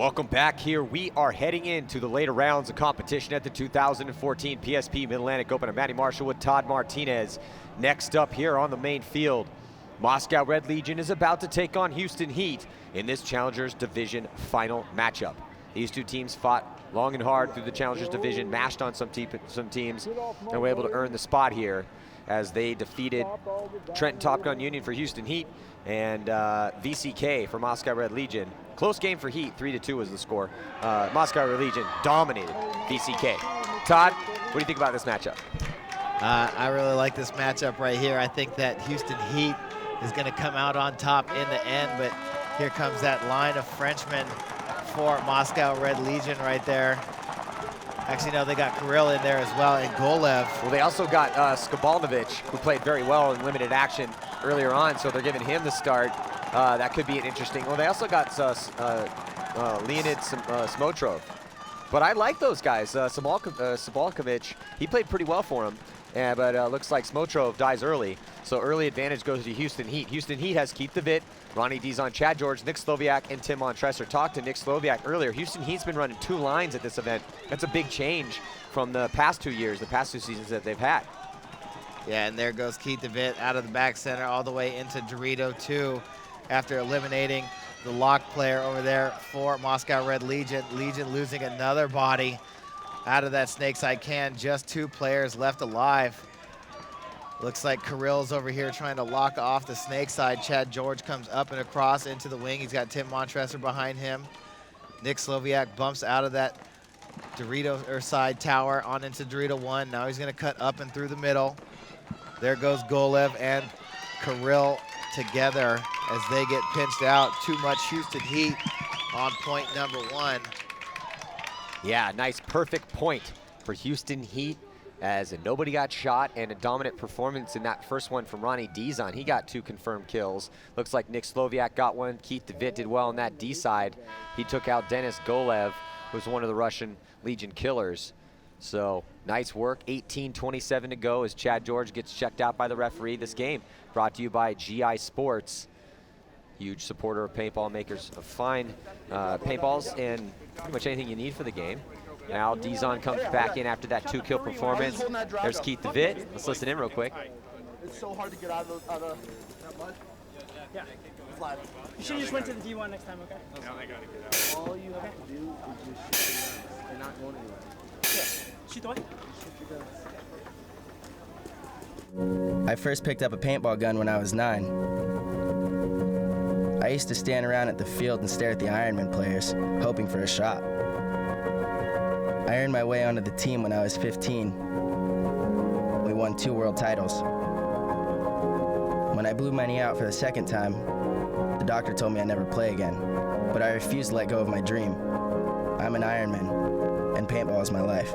Welcome back here. We are heading into the later rounds of competition at the 2014 PSP Mid-Atlantic Open. I'm Matty Marshall with Todd Martinez. Next up here on the main field, Moscow Red Legion is about to take on Houston Heat in this Challengers Division final matchup. These two teams fought long and hard through the Challengers Division, mashed on some teams, and were able to earn the spot here as they defeated Trenton Top Gun Union for Houston Heat and VCK for Moscow Red Legion. Close game for Heat, 3-2 was the score. Moscow Red Legion dominated VCK. Todd, what do you think about this matchup? I really like this matchup right here. I think that Houston Heat is going to come out on top in the end, but here comes that line of Frenchmen for Moscow Red Legion right there. Actually, no, they got Kirill in there as well, and Golev. Well, they also got Skabalnovich, who played very well in limited action earlier on, so they're giving him the start. That could be an interesting. Well, they also got Leonid Smotrov. But I like those guys. Sabalkovich, he played pretty well for him, but looks like Smotrov dies early. So early advantage goes to Houston Heat. Houston Heat has Keith DeVitt, Ronnie Dizon, Chad George, Nick Sloviak, and Tim Montresor. Talked to Nick Sloviak earlier. Houston Heat's been running 2 lines at this event. That's a big change from the past 2 years, the past 2 seasons that they've had. Yeah, and there goes Keith DeVitt out of the back center all the way into Dorito 2 after eliminating the lock player over there for Moscow Red Legion. Legion losing another body out of that Snakeside can. Just 2 players left alive. Looks like Kirill's over here trying to lock off the Snakeside. Chad George comes up and across into the wing. He's got Tim Montresor behind him. Nick Sloviak bumps out of that Dorito side tower on into Dorito 1. Now he's going to cut up and through the middle. There goes Golev and Kirill together as they get pinched out. Too much Houston Heat on point number 1. Yeah, nice perfect point for Houston Heat as nobody got shot, and a dominant performance in that first one from Ronnie Dizon. He got 2 confirmed kills. Looks like Nick Sloviak got 1. Keith DeVitt did well on that D side. He took out Denis Golev, who's one of the Russian Legion killers. So nice work. 18:27 to go as Chad George gets checked out by the referee. This game brought to you by GI Sports, huge supporter of paintball, makers of fine paintballs and pretty much anything you need for the game. Now Dizon comes back in after that 2-kill performance. There's Keith DeVitt. Let's listen in real quick. It's so hard to get out of that mud. Yeah. You should just went to the D1 next time, okay? No, I gotta get out. All you have to do is just shoot the guns. They're not going anywhere. Yeah. Shoot the what? Shoot your guns. I first picked up a paintball gun when I was 9. I used to stand around at the field and stare at the Ironman players, hoping for a shot. I earned my way onto the team when I was 15. We won 2 world titles. When I blew my knee out for the 2nd time, the doctor told me I'd never play again, but I refused to let go of my dream. I'm an Ironman, and paintball is my life.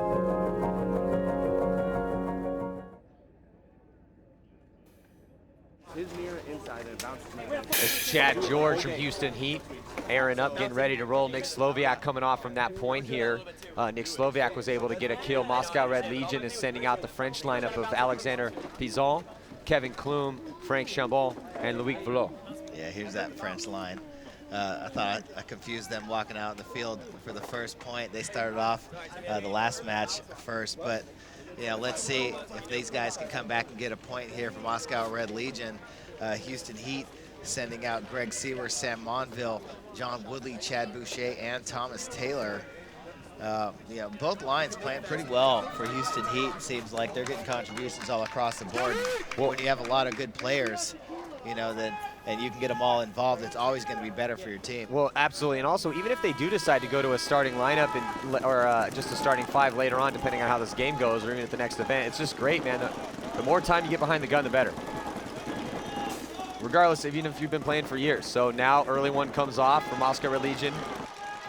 His mirror inside and bounces me. It's Chad George from Houston Heat. Aaron up, getting ready to roll. Nick Sloviak coming off from that point here. Nick Sloviak was able to get a kill. Moscow Red Legion is sending out the French lineup of Alexander Pizon, Kevin Klum, Frank Chambon, and Loic Voulot. Yeah, here's that French line. I thought I confused them walking out in the field for the first point. They started off the last match first, but let's see if these guys can come back and get a point here for Moscow Red Legion. Houston Heat sending out Greg Seaver, Sam Monville, John Woodley, Chad Boucher, and Thomas Taylor. Both lines playing pretty well for Houston Heat. It seems like they're getting contributions all across the board. Well, when you have a lot of good players, and you can get them all involved, it's always going to be better for your team. Well, absolutely, and also even if they do decide to go to a starting lineup or just a starting 5 later on, depending on how this game goes, or even at the next event, it's just great, man. The more time you get behind the gun, the better. Regardless, even if you've been playing for years. So now early one comes off for Moscow Red Legion.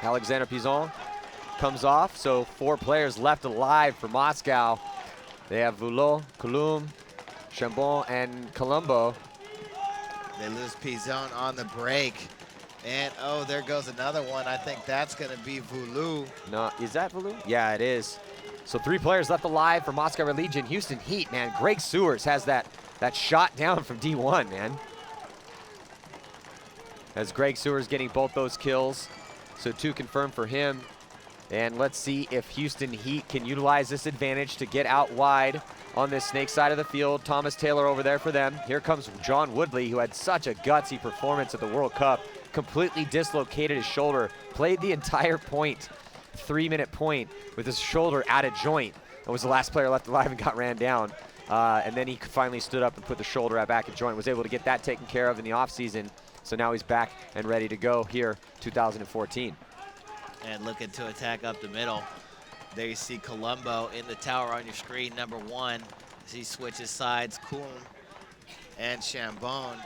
Alexander Pizon comes off, so 4 players left alive for Moscow. They have Voulot, Klum, Chambon, and Colombo. They lose Pizon on the break. And, oh, there goes another one. I think that's going to be Voulou. No, is that Voulou? Yeah, it is. So 3 players left alive for Moscow Red Legion. Houston Heat, man. Greg Sewers has that shot down from D1, man. As Greg Sewers getting both those kills. So 2 confirmed for him. And let's see if Houston Heat can utilize this advantage to get out wide on this snake side of the field. Thomas Taylor over there for them. Here comes John Woodley, who had such a gutsy performance at the World Cup. Completely dislocated his shoulder. Played the entire point, 3-minute point, with his shoulder at a joint. And was the last player left alive and got ran down. And then he finally stood up and put the shoulder back at joint. Was able to get that taken care of in the offseason. So now he's back and ready to go here, 2014. And looking to attack up the middle. There you see Colombo in the tower on your screen, number 1. As he switches sides, Kuhn and Chambon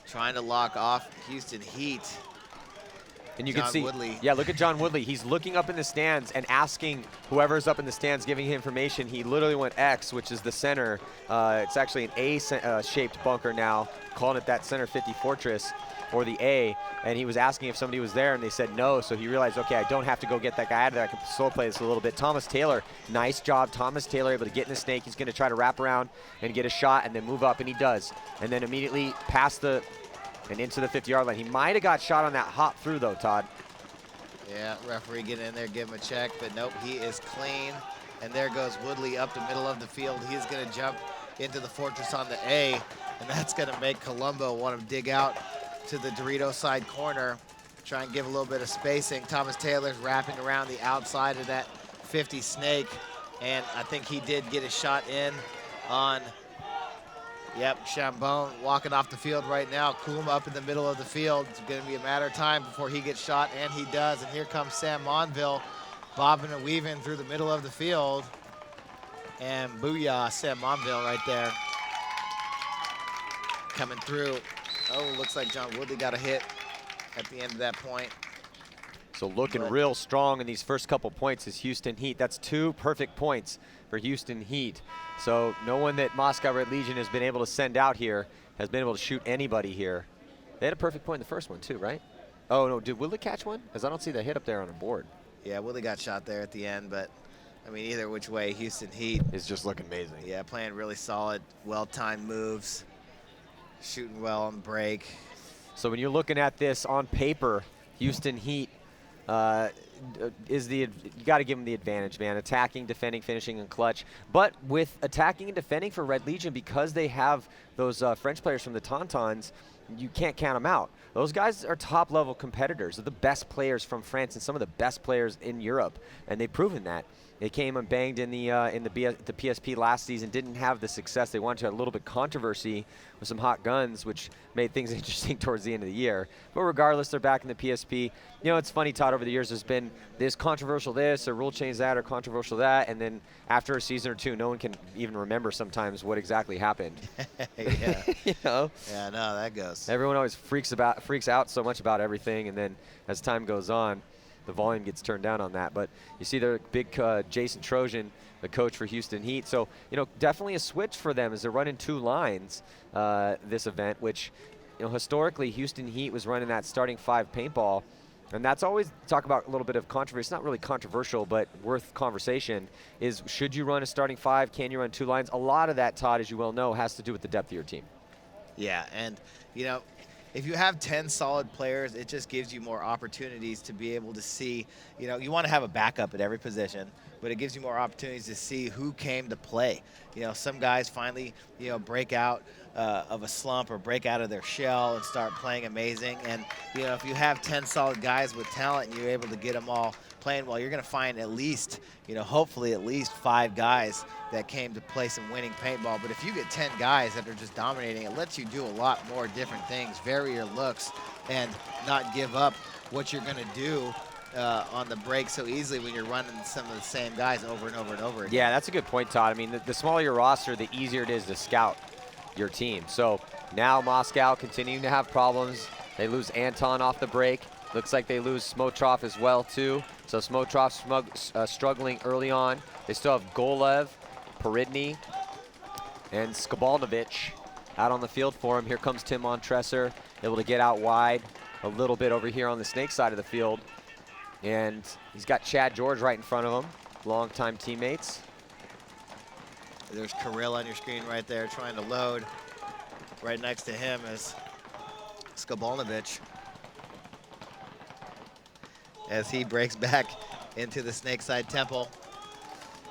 trying to lock off Houston Heat. And you John can see, Woodley. yeah, look at John Woodley. He's looking up in the stands and asking whoever's up in the stands, giving him information. He literally went X, which is the center. It's actually an A-shaped bunker now, calling it that center 50 fortress, or the A. And he was asking if somebody was there, and they said no. So he realized, okay, I don't have to go get that guy out of there. I can slow play this a little bit. Thomas Taylor, nice job. Thomas Taylor able to get in the snake. He's going to try to wrap around and get a shot and then move up, and he does. And then immediately past the and into the 50-yard line. He might have got shot on that hop through, though, Todd. Yeah, referee get in there, give him a check, but nope, he is clean. And there goes Woodley up the middle of the field. He's going to jump into the fortress on the A, and that's going to make Colombo want to dig out to the Dorito side corner, try and give a little bit of spacing. Thomas Taylor's wrapping around the outside of that 50 snake, and I think he did get a shot in on, yep, Chambon walking off the field right now. Kuma up in the middle of the field. It's going to be a matter of time before he gets shot, and he does. And here comes Sam Monville bobbing and weaving through the middle of the field. And booyah, Sam Monville right there. Coming through. Oh, looks like John Woodley got a hit at the end of that point. So looking real strong in these first couple points is Houston Heat. That's 2 perfect points for Houston Heat. So no one that Moscow Red Legion has been able to send out here has been able to shoot anybody here. They had a perfect point in the first one too, right? Oh no, did Woodley catch one? Because I don't see the hit up there on the board. Yeah, Woodley got shot there at the end, but I mean, either which way, Houston Heat is just looking amazing. Yeah, playing really solid, well-timed moves, shooting well on the break. So when you're looking at this on paper, Houston Heat you got to give them the advantage, man. Attacking, defending, finishing, and clutch. But with attacking and defending for Red Legion, because they have those French players from the Tauntauns, you can't count them out. Those guys are top-level competitors. They're the best players from France and some of the best players in Europe, and they've proven that. They came and banged in the PSP last season, didn't have the success they wanted to. Had a little bit controversy with some hot guns, which made things interesting towards the end of the year. But regardless, they're back in the PSP. You know, it's funny, Todd, over the years there's been this controversial this or rule change that or controversial that, and then after a season or two, no one can even remember sometimes what exactly happened. Yeah. You know? Yeah, no, that goes. Everyone always freaks out so much about everything, and then as time goes on, the volume gets turned down on that. But you see their big Jason Trojan, the coach for Houston Heat. So, you know, definitely a switch for them as they're running 2 lines this event, which, you know, historically Houston Heat was running that starting 5 paintball. And that's always talk about a little bit of controversy. It's not really controversial, but worth conversation is, should you run a starting 5? Can you run 2 lines? A lot of that, Todd, as you well know, has to do with the depth of your team. Yeah, and, you know, if you have 10 solid players, it just gives you more opportunities to be able to see, you know, you want to have a backup at every position, but it gives you more opportunities to see who came to play. You know, some guys finally, you know, break out of a slump or break out of their shell and start playing amazing. And, you know, if you have 10 solid guys with talent and you're able to get them all playing well, you're going to find at least, you know, hopefully at least 5 guys that came to play some winning paintball. But if you get 10 guys that are just dominating, it lets you do a lot more different things, vary your looks, and not give up what you're going to do on the break so easily when you're running some of the same guys over and over and over again. Yeah, that's a good point, Todd. I mean, the smaller your roster, the easier it is to scout your team. So now Moscow continuing to have problems. They lose Anton off the break. Looks like they lose Smotrov as well, too. So Smotrov struggling early on. They still have Golev, Peridny, and Skabalnovich out on the field for him. Here comes Tim Montresor, able to get out wide a little bit over here on the snake side of the field. And he's got Chad George right in front of him, longtime teammates. There's Kirill on your screen right there trying to load. Right next to him is Skabalnovich. as he breaks back into the Snakeside Temple.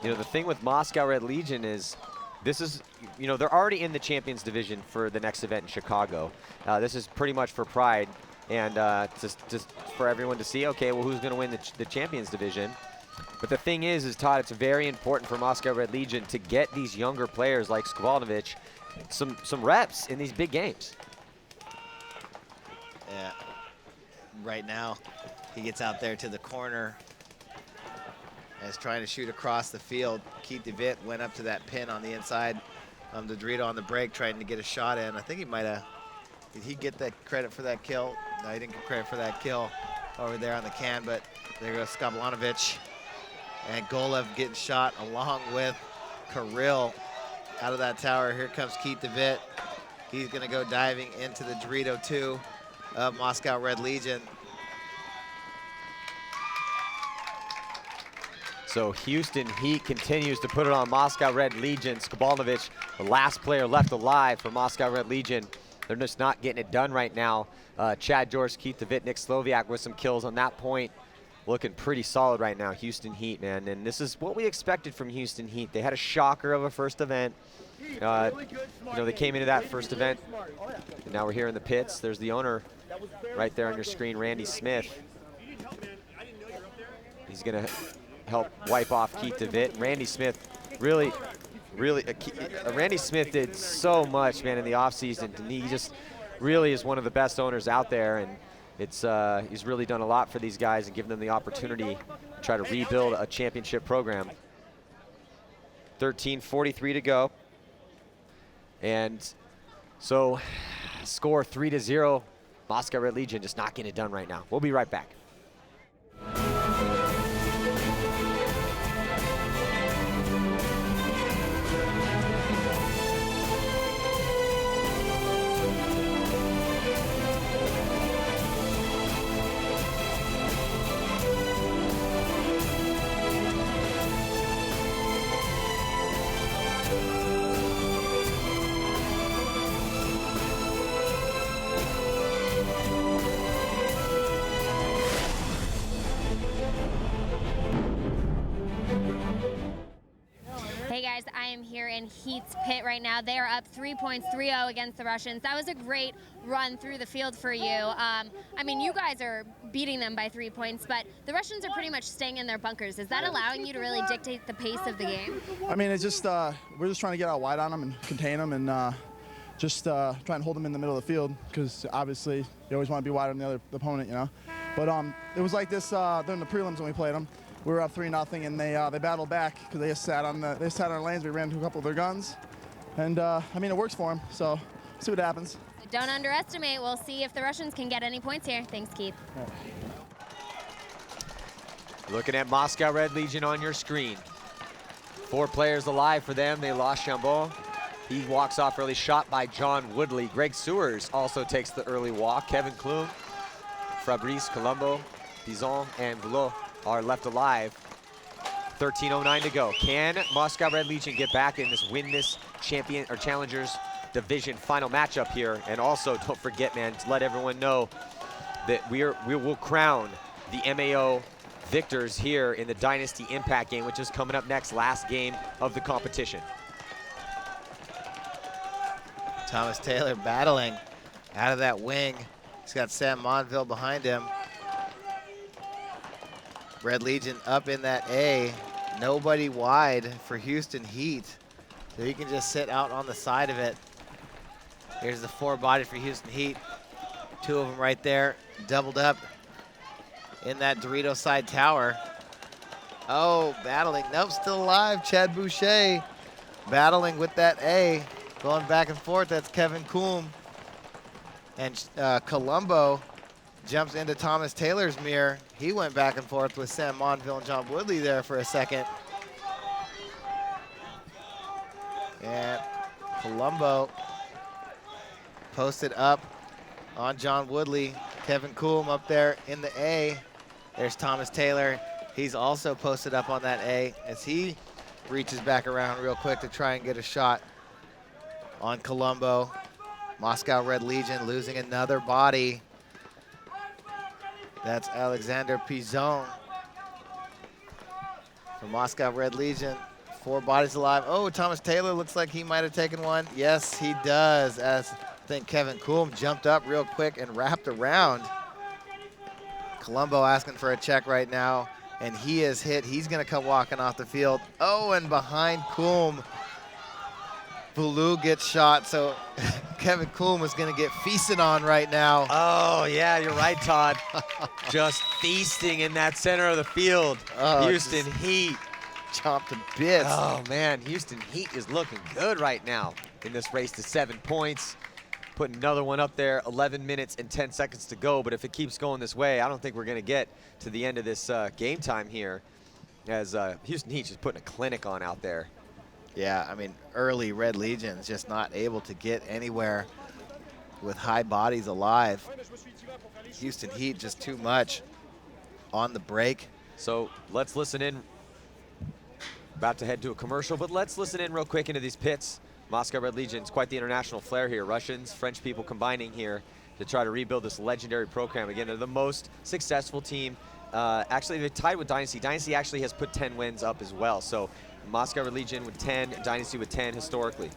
You know, the thing with Moscow Red Legion is this is, you know, they're already in the Champions Division for the next event in Chicago. This is pretty much for pride and just for everyone to see, okay, well, who's going to win the Champions Division? But the thing is Todd, it's very important for Moscow Red Legion to get these younger players like Skvalnovich some reps in these big games. Yeah. Right now, he gets out there to the corner as trying to shoot across the field. Keith DeVitt went up to that pin on the inside. The Dorito on the break trying to get a shot in. I think he might have, did he get that credit for that kill? No, he didn't get credit for that kill over there on the can, but there goes Skvalnovich. And Golev getting shot along with Kirill out of that tower. Here comes Keith DeVitt. He's gonna go diving into the Dorito 2 of Moscow Red Legion. So Houston Heat continues to put it on Moscow Red Legion. Skvalnovich, the last player left alive for Moscow Red Legion. They're just not getting it done right now. Chad George, Keith DeVitt, Nick Sloviak with some kills on that point. Looking pretty solid right now, Houston Heat, man. And this is what we expected from Houston Heat. They had a shocker of a first event. You know, they came into that first event, and now we're here in the pits. There's the owner right there on your screen, Randy Smith. He's gonna help wipe off Keith DeVitt. Randy Smith really, Randy Smith did so much, man, in the offseason. And he just really is one of the best owners out there. And it's he's really done a lot for these guys and given them the opportunity to try to rebuild a championship program. 13:43 to go. And so score 3-0. Moscow Red Legion just not getting it done right now. We'll be right back. Hey guys, I am here in Heat's pit right now. They are up 3 points, 3-0 against the Russians. That was a great run through the field for you. I mean, you guys are beating them by 3 points, but the Russians are pretty much staying in their bunkers. Is that allowing you to really dictate the pace of the game? I mean, it's just we're just trying to get out wide on them and contain them and just try and hold them in the middle of the field because obviously you always want to be wide on the other opponent, you know. But it was like this during the prelims when we played them. We were up 3-0, and they battled back because they just sat on our lanes. We ran to a couple of their guns, and I mean it works for them. So see what happens. Don't underestimate. We'll see if the Russians can get any points here. Thanks, Keith. Looking at Moscow Red Legion on your screen. 4 players alive for them. They lost Chambon. He walks off early, shot by John Woodley. Greg Sewers also takes the early walk. Kevin Klum, Fabrice Colombo, Bison, and Vlot are left alive. 13:09 to go. Can Moscow Red Legion get back in this, win this champion or challengers division final matchup here? And also, don't forget, man, to let everyone know that we will crown the MAO victors here in the Dynasty Impact game, which is coming up next, last game of the competition. Thomas Taylor battling out of that wing. He's got Sam Monville behind him. Red Legion up in that A. Nobody wide for Houston Heat. So he can just sit out on the side of it. Here's the 4 body for Houston Heat. 2 of them right there, doubled up in that Dorito side tower. Oh, battling, nope, still alive. Chad Boucher battling with that A. Going back and forth, that's Kevin Kuhm. And Colombo jumps into Thomas Taylor's mirror. He went back and forth with Sam Monville and John Woodley there for a second. And Colombo posted up on John Woodley. Kevin Kuhm up there in the A. There's Thomas Taylor. He's also posted up on that A as he reaches back around real quick to try and get a shot on Colombo. Moscow Red Legion losing another body That's Alexander Pizon from Moscow Red Legion. 4 bodies alive. Oh, Thomas Taylor looks like he might have taken one. Yes, he does, as I think Kevin Coolm jumped up real quick and wrapped around. Colombo asking for a check right now, and he is hit. He's going to come walking off the field. Oh, and behind Coolm, Bulu gets shot, so Kevin Coolm is going to get feasted on right now. Oh, yeah, you're right, Todd. Just feasting in that center of the field. Oh, Houston Heat. Chomped to bits. Oh, man, Houston Heat is looking good right now in this race to 7 points. Putting another one up there, 11 minutes and 10 seconds to go. But if it keeps going this way, I don't think we're going to get to the end of this game time here, as Houston Heat just putting a clinic on out there. Yeah, I mean, early Red Legion's just not able to get anywhere with high bodies alive. Houston Heat just too much on the break. So let's listen in. About to head to a commercial, but let's listen in real quick into these pits. Moscow Red Legion's quite the international flair here. Russians, French people combining here to try to rebuild this legendary program. Again, they're the most successful team. Actually, they're tied with Dynasty. Dynasty actually has put 10 wins up as well. So Moscow Red Legion with 10, Dynasty with 10 historically.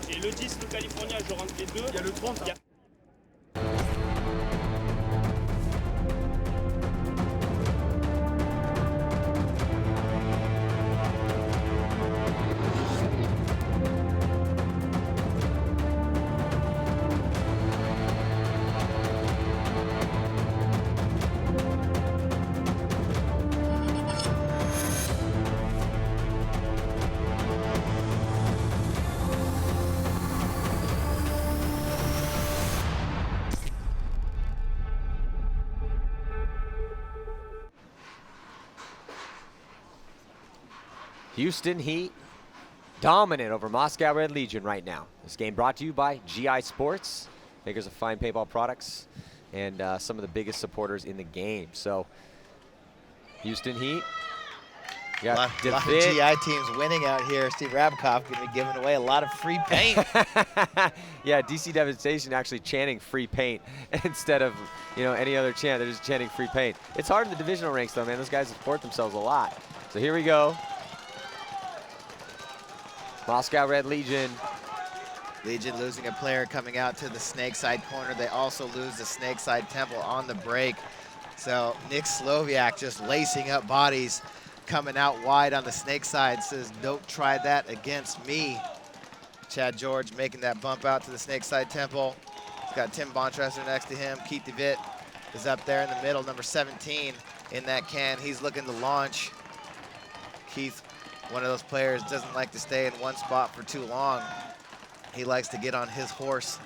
J'ai le 10, le Californien, je rentre les deux. Il y a le 30. Houston Heat dominant over Moscow Red Legion right now. This game brought to you by GI Sports, makers of fine paintball products, and some of the biggest supporters in the game. So Houston Heat. A lot of GI teams winning out here. Steve Rabkoff going to be giving away a lot of free paint. Yeah, DC Devastation actually chanting free paint instead of, you know, any other chant. They're just chanting free paint. It's hard in the divisional ranks though, man. Those guys support themselves a lot. So here we go. Moscow Red Legion. Legion losing a player coming out to the snake side corner. They also lose the snake side temple on the break. So Nick Sloviak just lacing up bodies, coming out wide on the snake side, says, don't try that against me. Chad George making that bump out to the snake side temple. He's got Tim Bontressler next to him. Keith DeVitt is up there in the middle, number 17 in that can. He's looking to launch. Keith, one of those players, doesn't like to stay in one spot for too long. He likes to get on his horse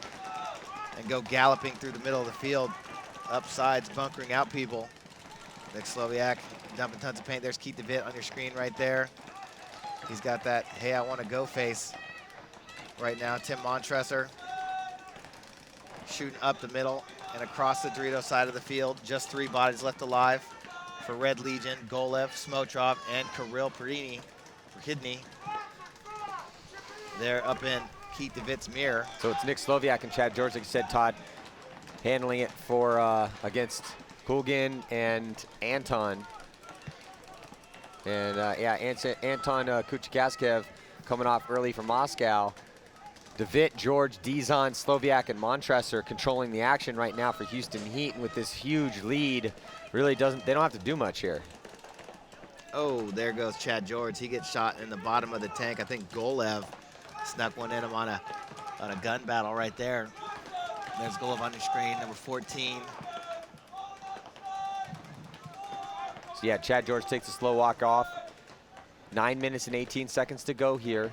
and go galloping through the middle of the field, up sides, bunkering out people. Nick Sloviak dumping tons of paint. There's Keith DeVitt on your screen right there. He's got that, hey, I want to go face right now. Tim Montresor shooting up the middle and across the Dorito side of the field. Just 3 bodies left alive for Red Legion: Golev, Smotrov, and Kirill Kidney. They're up in Keith DeVitt's mirror. So it's Nick Sloviak and Chad George, like you said, Todd, handling it for against Kulgin and Anton. And yeah, Anton Kuchikaskev coming off early from Moscow. DeVitt, George, Dizon, Sloviak, and Montresor controlling the action right now for Houston Heat. And with this huge lead, really they don't have to do much here. Oh, there goes Chad George. He gets shot in the bottom of the tank. I think Golev snuck one in him on a gun battle right there. There's Golev on your screen, number 14. So yeah, Chad George takes a slow walk off. 9 minutes and 18 seconds to go here.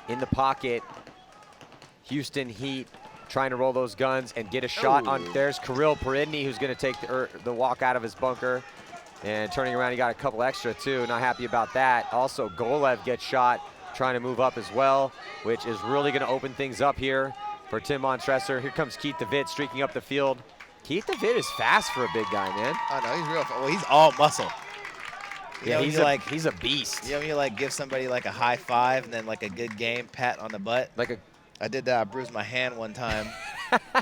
In the pocket, Houston Heat trying to roll those guns and get a shot on. There's Kirill Peridny, who's going to take the walk out of his bunker. And turning around, he got a couple extra too. Not happy about that. Also, Golev gets shot, trying to move up as well, which is really going to open things up here for Tim Montresor. Here comes Keith DeVitt streaking up the field. Keith DeVitt is fast for a big guy, man. Oh no, he's real. Well, he's all muscle. Yeah, he's a beast. You know, you like give somebody like a high five and then like a good game pat on the butt. Like a I did bruise my hand one time.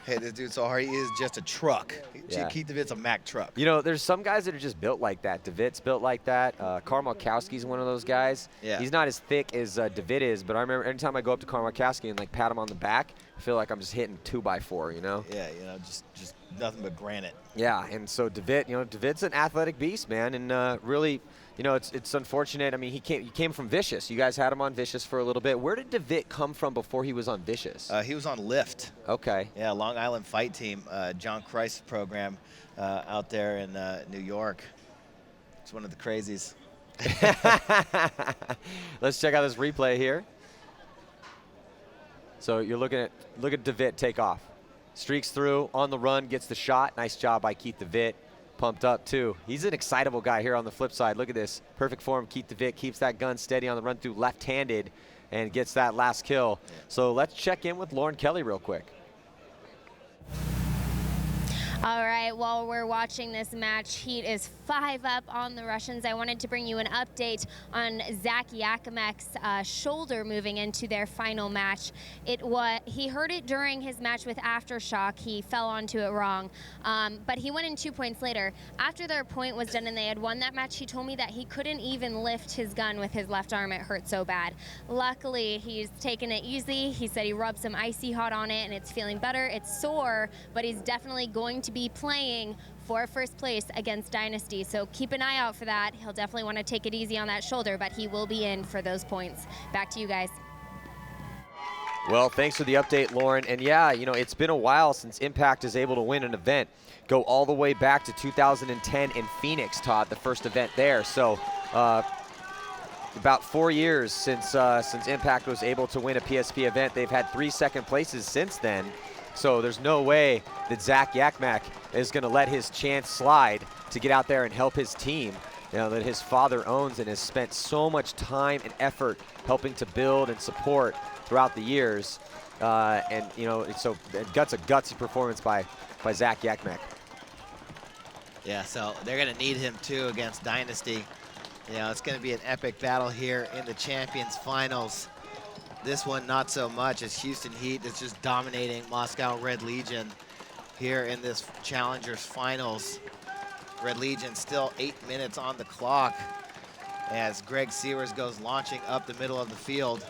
Hey, this dude's so hard. He is just a truck. Yeah. Keith DeVitt's a Mack truck. You know, there's some guys that are just built like that. DeVitt's built like that. Karmalkowski's one of those guys. Yeah. He's not as thick as DeVitt is, but I remember anytime I go up to Karmalkowski and like pat him on the back, I feel like I'm just hitting 2x4, you know? Yeah, you know, just nothing but granite. Yeah, and so DeVitt, you know, DeVitt's an athletic beast, man, and really, you know, it's unfortunate. I mean, he came from Vicious. You guys had him on Vicious for a little bit. Where did DeVitt come from before he was on Vicious? He was on Lift. Okay. Yeah, Long Island Fight Team, John Christ's program out there in New York. It's one of the crazies. Let's check out this replay here. So you're look at DeVitt take off. Streaks through, on the run, gets the shot. Nice job by Keith DeVitt. Pumped up, too. He's an excitable guy here on the flip side. Look at this. Perfect form. Keith DeVitt keeps that gun steady on the run through left-handed and gets that last kill. So let's check in with Lauren Kelly real quick. All right, while we're watching this match, Heat is 5-up on the Russians. I wanted to bring you an update on Zach Yakimek's shoulder moving into their final match. He hurt it during his match with Aftershock. He fell onto it wrong, but he went in 2 points later. After their point was done and they had won that match, he told me that he couldn't even lift his gun with his left arm. It hurt so bad. Luckily, he's taken it easy. He said he rubbed some icy hot on it and it's feeling better. It's sore, but he's definitely going to be playing for first place against Dynasty, so keep an eye out for that. He'll definitely want to take it easy on that shoulder, but he will be in for those points. Back to you guys. Well, thanks for the update, Lauren. And yeah, you know, it's been a while since Impact is able to win an event. Go all the way back to 2010 in Phoenix, Todd, the first event there. So about 4 years since Impact was able to win a PSP event. They've had 3 second places since then. So there's no way that Zach Yakimek is going to let his chance slide to get out there and help his team, you know, that his father owns and has spent so much time and effort helping to build and support throughout the years. And, you know, so that's a gutsy performance by Zach Yakimek. Yeah, so they're going to need him, too, against Dynasty. You know, it's going to be an epic battle here in the Champions Finals. This one, not so much, as Houston Heat is just dominating Moscow Red Legion here in this Challengers Finals. Red Legion still 8 minutes on the clock as Greg Sears goes launching up the middle of the field.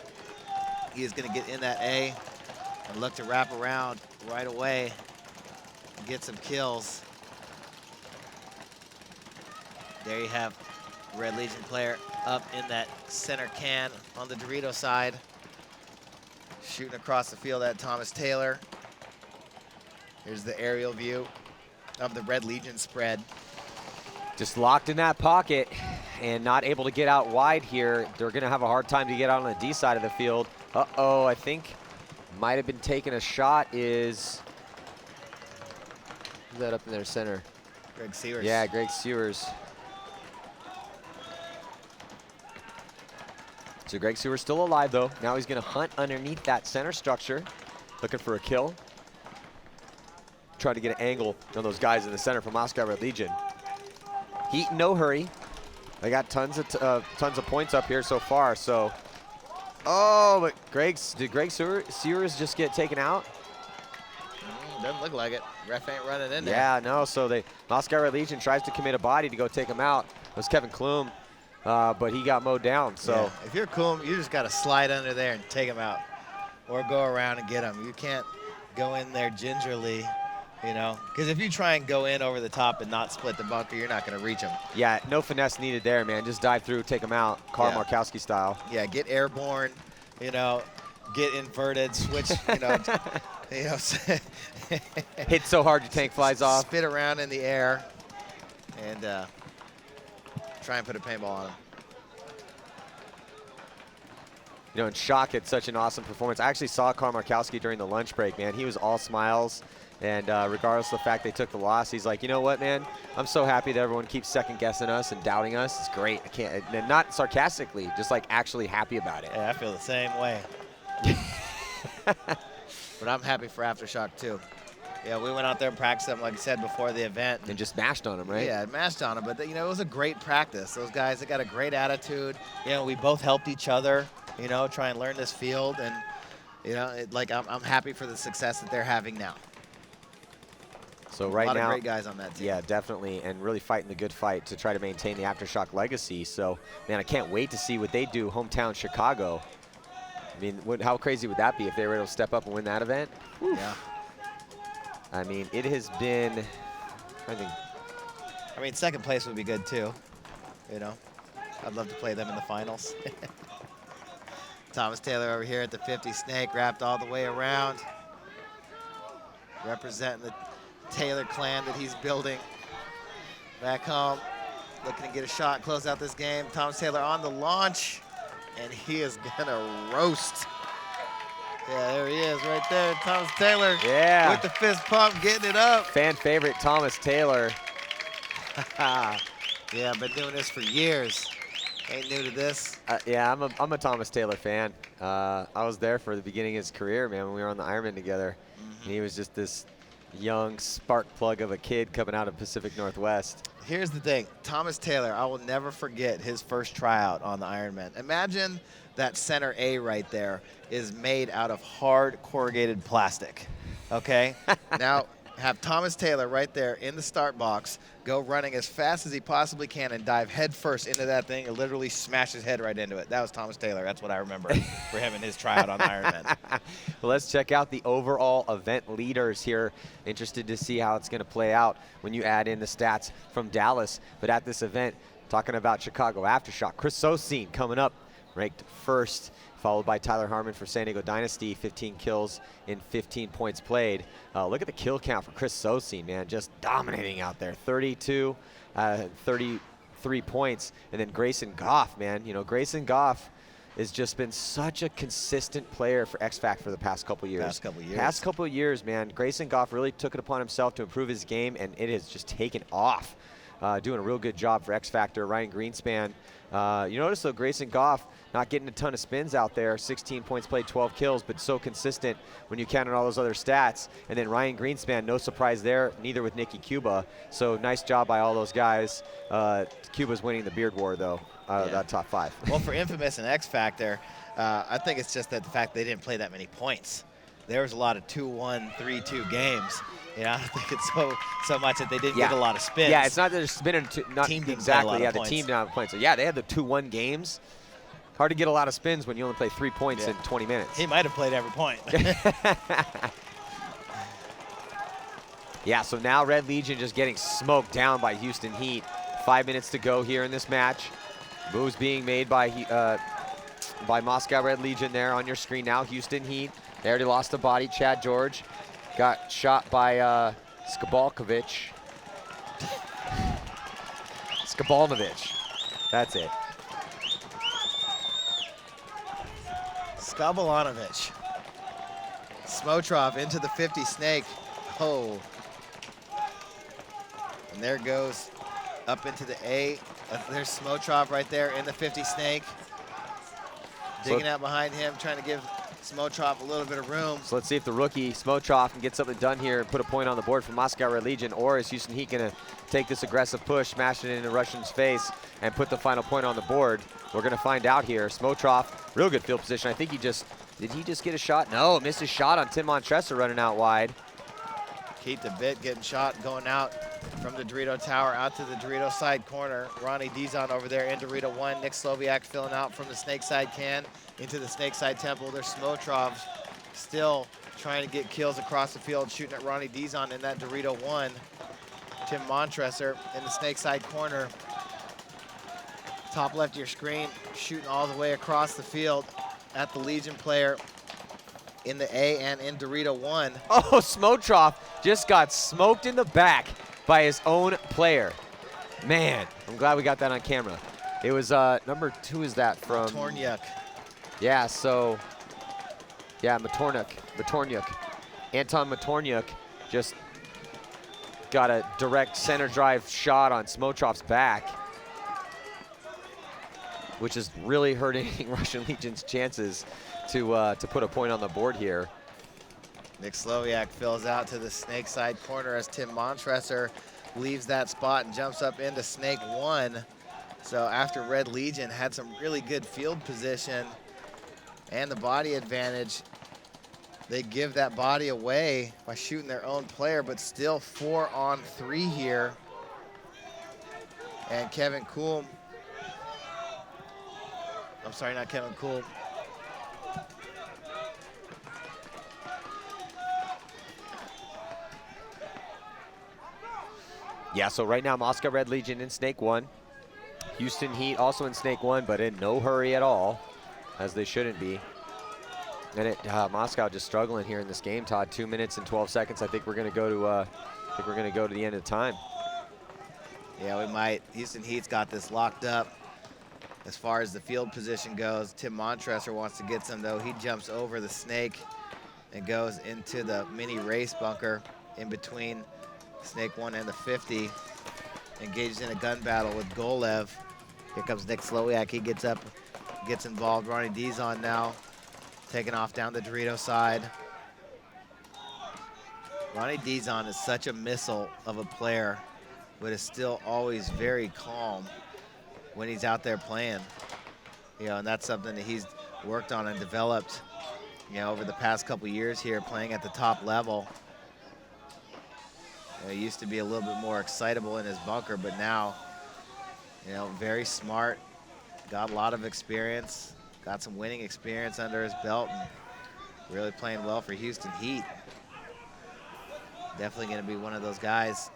He is going to get in that A and look to wrap around right away and get some kills. There you have Red Legion player up in that center can on the Dorito side. Shooting across the field at Thomas Taylor. Here's the aerial view of the Red Legion spread. Just locked in that pocket and not able to get out wide here. They're going to have a hard time to get out on the D side of the field. Uh-oh, I think might have been taking a shot is who's that up in their center? Greg Sears. Yeah, Greg Sears. So Greg Sears still alive, though. Now he's going to hunt underneath that center structure, looking for a kill. Trying to get an angle on those guys in the center from Moscow Red Legion. Heat in no hurry. They got tons of points up here so far. So, oh, but did Greg Sears just get taken out? Doesn't look like it. Ref ain't running in there. Yeah, no. So Moscow Red Legion tries to commit a body to go take him out. It was Kevin Klum. But he got mowed down. So yeah, if you're cool, you just got to slide under there and take him out, or go around and get him. You can't go in there gingerly, you know, because if you try and go in over the top and not split the bunker, you're not going to reach him. Yeah, no finesse needed there, man. Just dive through, take him out, Karl Markowski style. Yeah, get airborne, you know, get inverted, switch, you know, hit so hard your tank flies off. Spit around in the air, and try and put a paintball on him. You know, and Shock had such an awesome performance. I actually saw Karl Markowski during the lunch break, man. He was all smiles, and regardless of the fact they took the loss, he's like, you know what, man? I'm so happy that everyone keeps second-guessing us and doubting us. It's great. I can't, and not sarcastically, just like actually happy about it. Yeah, I feel the same way. But I'm happy for Aftershock, too. Yeah, we went out there and practiced them, like I said, before the event. And just mashed on them, right? Yeah, mashed on them. But, you know, it was a great practice. Those guys, they got a great attitude. You know, we both helped each other, you know, try and learn this field. And, You know, I'm happy for the success that they're having now. So right a lot now, of great guys on that team. yeah, definitely, and really fighting the good fight to try to maintain the Aftershock legacy. So, man, I can't wait to see what they do, hometown Chicago. I mean, how crazy would that be if they were able to step up and win that event? Whew. Yeah. I mean, it has been, I think. I mean, second place would be good too. You know, I'd love to play them in the finals. Thomas Taylor over here at the 50 snake, wrapped all the way around. Representing the Taylor clan that he's building back home. Looking to get a shot, close out this game. Thomas Taylor on the launch, and he is gonna roast. Yeah, there he is right there, Thomas Taylor. Yeah. With the fist pump, getting it up. Fan favorite Thomas Taylor. Yeah, I've been doing this for years. Ain't new to this. Yeah, I'm a Thomas Taylor fan. I was there for the beginning of his career, man, when we were on the Ironman together. And he was just this young spark plug of a kid coming out of Pacific Northwest. Here's the thing, Thomas Taylor, I will never forget his first tryout on the Ironman. Imagine that center A right there is made out of hard corrugated plastic, okay? Now, have Thomas Taylor right there in the start box, go running as fast as he possibly can and dive headfirst into that thing and literally smash his head right into it. That was Thomas Taylor. That's what I remember for him and his tryout on the Ironman. Well, let's check out the overall event leaders here. Interested to see how it's going to play out when you add in the stats from Dallas. But at this event, talking about Chicago Aftershock, Chris Sosine coming up, ranked first, followed by Tyler Harmon for San Diego Dynasty, 15 kills in 15 points played. Look at the kill count for Chris Sosine, man, just dominating out there. 32, 33 points. And then Grayson Goff, man. You know, Grayson Goff has just been such a consistent player for X-Fac for the past couple years. Past couple years, man. Grayson Goff really took it upon himself to improve his game, and it has just taken off. Doing a real good job for X Factor. Ryan Greenspan. You notice, though, Grayson Goff not getting a ton of spins out there. 16 points played, 12 kills, but so consistent when you count on all those other stats. And then Ryan Greenspan, no surprise there, neither with Nikki Cuba. So nice job by all those guys. Cuba's winning the beard war, though, that top 5. Well, for Infamous and X Factor, I think it's just that the fact they didn't play that many points. There was a lot of 2-1, 3-2 games. You know, I don't think it's so much that they didn't get a lot of spins. Yeah, it's not that they're spinning. Not team didn't exactly. play a lot Yeah, of the points. team didn't have points. So yeah, they had the 2-1 games. Hard to get a lot of spins when you only play 3 points in 20 minutes. He might have played every point. Yeah, so now Red Legion just getting smoked down by Houston Heat. 5 minutes to go here in this match. Moves being made by Moscow Red Legion there on your screen now. Houston Heat. They already lost a body. Chad George got shot by Skabalkovich. Skabalnovich. That's it. Skabalanovic. Smotrov into the 50 snake. Oh. And there goes up into the A. There's Smotrov right there in the 50 snake. Digging out behind him, trying to give Smotrov a little bit of room. So let's see if the rookie Smotrov can get something done here and put a point on the board for Moscow Red Legion, or is Houston Heat gonna take this aggressive push, smash it into Russian's face, and put the final point on the board? We're gonna find out here. Smotrov, real good field position. I think did he just get a shot? No, missed his shot on Tim Montressa running out wide. Keith DeVitt getting shot, going out from the Dorito Tower out to the Dorito side corner. Ronnie Dizon over there in Dorito 1. Nick Sloviak filling out from the snake side can into the snake side temple. There's Smotrov still trying to get kills across the field, shooting at Ronnie Dizon in that Dorito 1. Tim Montresor in the snake side corner. Top left of your screen, shooting all the way across the field at the Legion player in the A and in Dorito 1. Oh, Smotrov just got smoked in the back by his own player. Man, I'm glad we got that on camera. It was number 2 is that from? Torniuk. Yeah, so, yeah, Matornyuk. Anton Matornyuk just got a direct center drive shot on Smotrov's back, which is really hurting Russian Legion's chances to put a point on the board here. Nick Sloviak fills out to the snake side corner as Tim Montresor leaves that spot and jumps up into snake 1. So after Red Legion had some really good field position and the body advantage, They give that body away by shooting their own player, but still 4-on-3 here. And Kevin Coolm, I'm sorry, not Kevin Coolm. Yeah, so right now Moscow Red Legion in Snake 1. Houston Heat also in Snake 1, but in no hurry at all, as they shouldn't be. And Moscow just struggling here in this game, Todd. 2 minutes and 12 seconds. I think we're going to go to the end of time. Yeah, we might. Houston Heat's got this locked up. As far as the field position goes, Tim Montresor wants to get some, though. He jumps over the snake and goes into the mini race bunker in between Snake 1 and the 50. Engages in a gun battle with Golev. Here comes Nick Slowiak. He gets up, gets involved. Ronnie D's on now, taking off down the Dorito side. Ronnie Dizon is such a missile of a player, but is still always very calm when he's out there playing. You know, and that's something that he's worked on and developed, you know, over the past couple years here, playing at the top level. You know, he used to be a little bit more excitable in his bunker, but now, you know, very smart, got a lot of experience, got some winning experience under his belt, and really playing well for Houston Heat. Definitely going to be one of those guys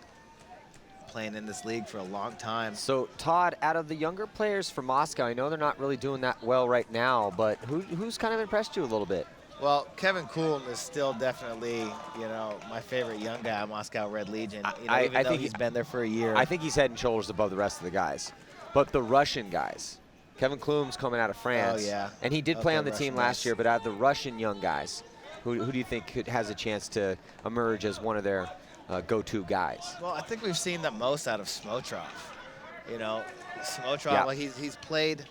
playing in this league for a long time. So, Todd, out of the younger players for Moscow, I know they're not really doing that well right now, but who's kind of impressed you a little bit? Well, Kevin Coolm is still definitely, you know, my favorite young guy on Moscow Red Legion. You know, even though he's been there for a year. I think he's head and shoulders above the rest of the guys. But the Russian guys, Kevin Coolm's coming out of France. Oh, yeah. And he did play on the Russian team last guys. year, but out of the Russian young guys, who do you think has a chance to emerge as one of their go-to guys? Well, I think we've seen the most out of Smotrov. You know, Smotrov, Yeah. well, he's played,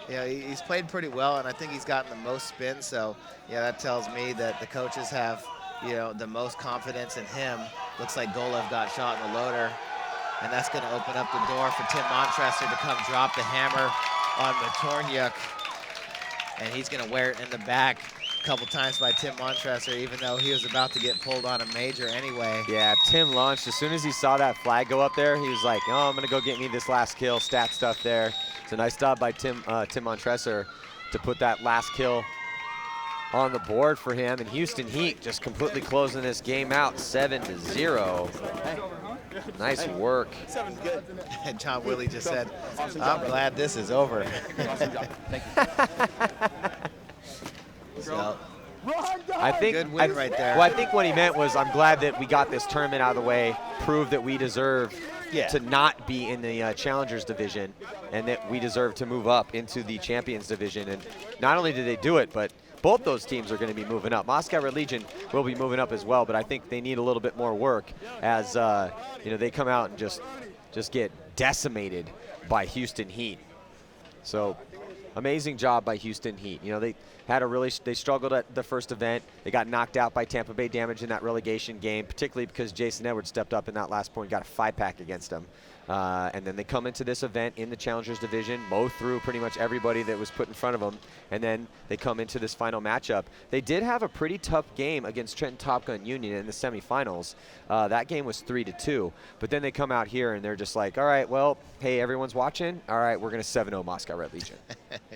you know, he's played pretty well, and I think he's gotten the most spin. So, yeah, that tells me that the coaches have, you know, the most confidence in him. Looks like Golev got shot in the loader, and that's going to open up the door for Tim Montresor to come drop the hammer on Matornyuk, and he's going to wear it in the back a couple times by Tim Montresor, even though he was about to get pulled on a major anyway. Yeah, Tim launched. As soon as he saw that flag go up there, he was like, oh, I'm going to go get me this last kill, stat stuff there. It's a nice job by Tim Montresor to put that last kill on the board for him. And Houston Heat just completely closing this game out 7-0. Nice work. And John Willie just said, I'm glad this is over. Thank you. So, I think good win right there. Well, I think what he meant was, I'm glad that we got this tournament out of the way, proved that we deserve to not be in the Challengers division, and that we deserve to move up into the Champions division. And not only did they do it, but both those teams are going to be moving up. Moscow Red Legion will be moving up as well, but I think they need a little bit more work as you know, they come out and just get decimated by Houston Heat. So amazing job by Houston Heat. You know, they struggled at the first event. They got knocked out by Tampa Bay Damage in that relegation game, particularly because Jason Edwards stepped up in that last point, got a 5-pack against them. And then they come into this event in the Challengers division, mow through pretty much everybody that was put in front of them, and then they come into this final matchup. They did have a pretty tough game against Trenton Top Gun Union in the semifinals. That game was 3-2, but then they come out here and they're just like, all right, well, hey, everyone's watching. All right, we're going to 7-0 Moscow Red Legion.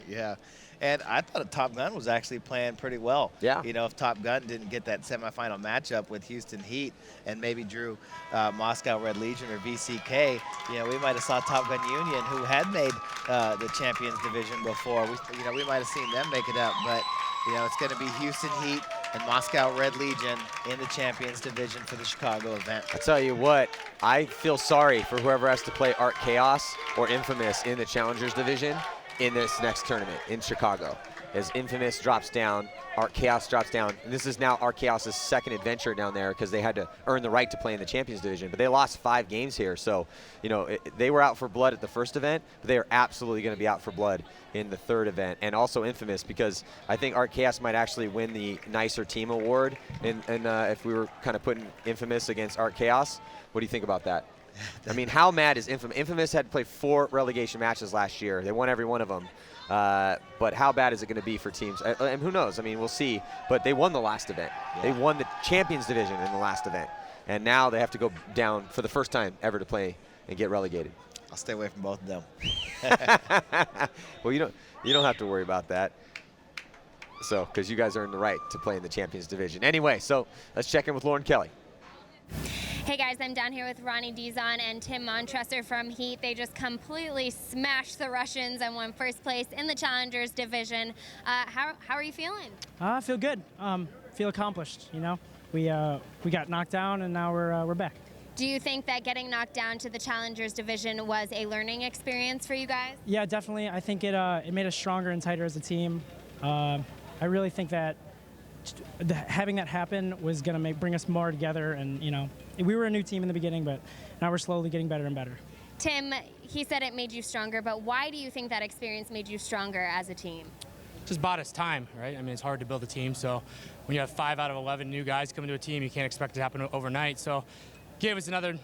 Yeah. And I thought Top Gun was actually playing pretty well. Yeah. You know, if Top Gun didn't get that semifinal matchup with Houston Heat and maybe drew Moscow Red Legion or VCK, you know, we might have saw Top Gun Union, who had made the Champions Division before. We might have seen them make it up. But, you know, it's going to be Houston Heat and Moscow Red Legion in the Champions Division for the Chicago event. I tell you what, I feel sorry for whoever has to play Art Chaos or Infamous in the Challengers division in this next tournament in Chicago. As Infamous drops down, Art Chaos drops down. And this is now Art Chaos' second adventure down there because they had to earn the right to play in the Champions Division. But they lost 5 games here. So, you know, they were out for blood at the first event, but they are absolutely going to be out for blood in the third event. And also Infamous, because I think Art Chaos might actually win the Nicer Team Award. And if we were kind of putting Infamous against Art Chaos, what do you think about that? I mean, how mad is Infamous? Infamous had to play 4 relegation matches last year. They won every one of them. But how bad is it going to be for teams? And who knows? I mean, we'll see. But they won the last event. Yeah. They won the Champions Division in the last event. And now they have to go down for the first time ever to play and get relegated. I'll stay away from both of them. Well, you don't have to worry about that. So, because you guys earned the right to play in the Champions Division. Anyway, so let's check in with Lauren Kelly. Hey guys, I'm down here with Ronnie Dizon and Tim Montresor from Heat. They just completely smashed the Russians and won first place in the Challengers Division. How are you feeling? I feel good. Feel accomplished. You know, we got knocked down and now we're back. Do you think that getting knocked down to the Challengers Division was a learning experience for you guys? Yeah, definitely. I think it made us stronger and tighter as a team. I really think that having that happen was going to bring us more together. And, you know, we were a new team in the beginning, but now we're slowly getting better and better. Tim, he said it made you stronger, but why do you think that experience made you stronger as a team? Just bought us time, right? I mean, it's hard to build a team. So when you have 5 out of 11 new guys coming to a team, you can't expect it to happen overnight. So gave us another,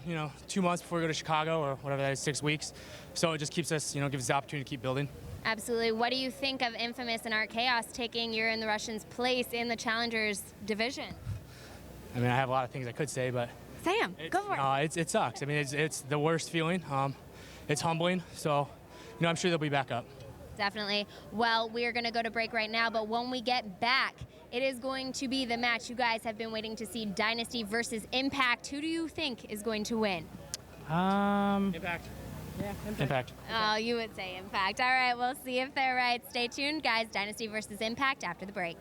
2 months before we go to Chicago, or whatever that is, 6 weeks. So it just keeps us, gives us the opportunity to keep building. Absolutely. What do you think of Infamous and Art Chaos taking your and the Russians' place in the Challengers Division? I mean, I have a lot of things I could say, but Say 'em. Go for it. It sucks. I mean, it's the worst feeling. It's humbling. So, I'm sure they'll be back up. Definitely. Well, we're going to go to break right now, but when we get back, it is going to be the match you guys have been waiting to see, Dynasty versus Impact. Who do you think is going to win? Impact. Yeah, Impact. Oh, you would say Impact. All right, we'll see if they're right. Stay tuned, guys. Dynasty versus Impact after the break.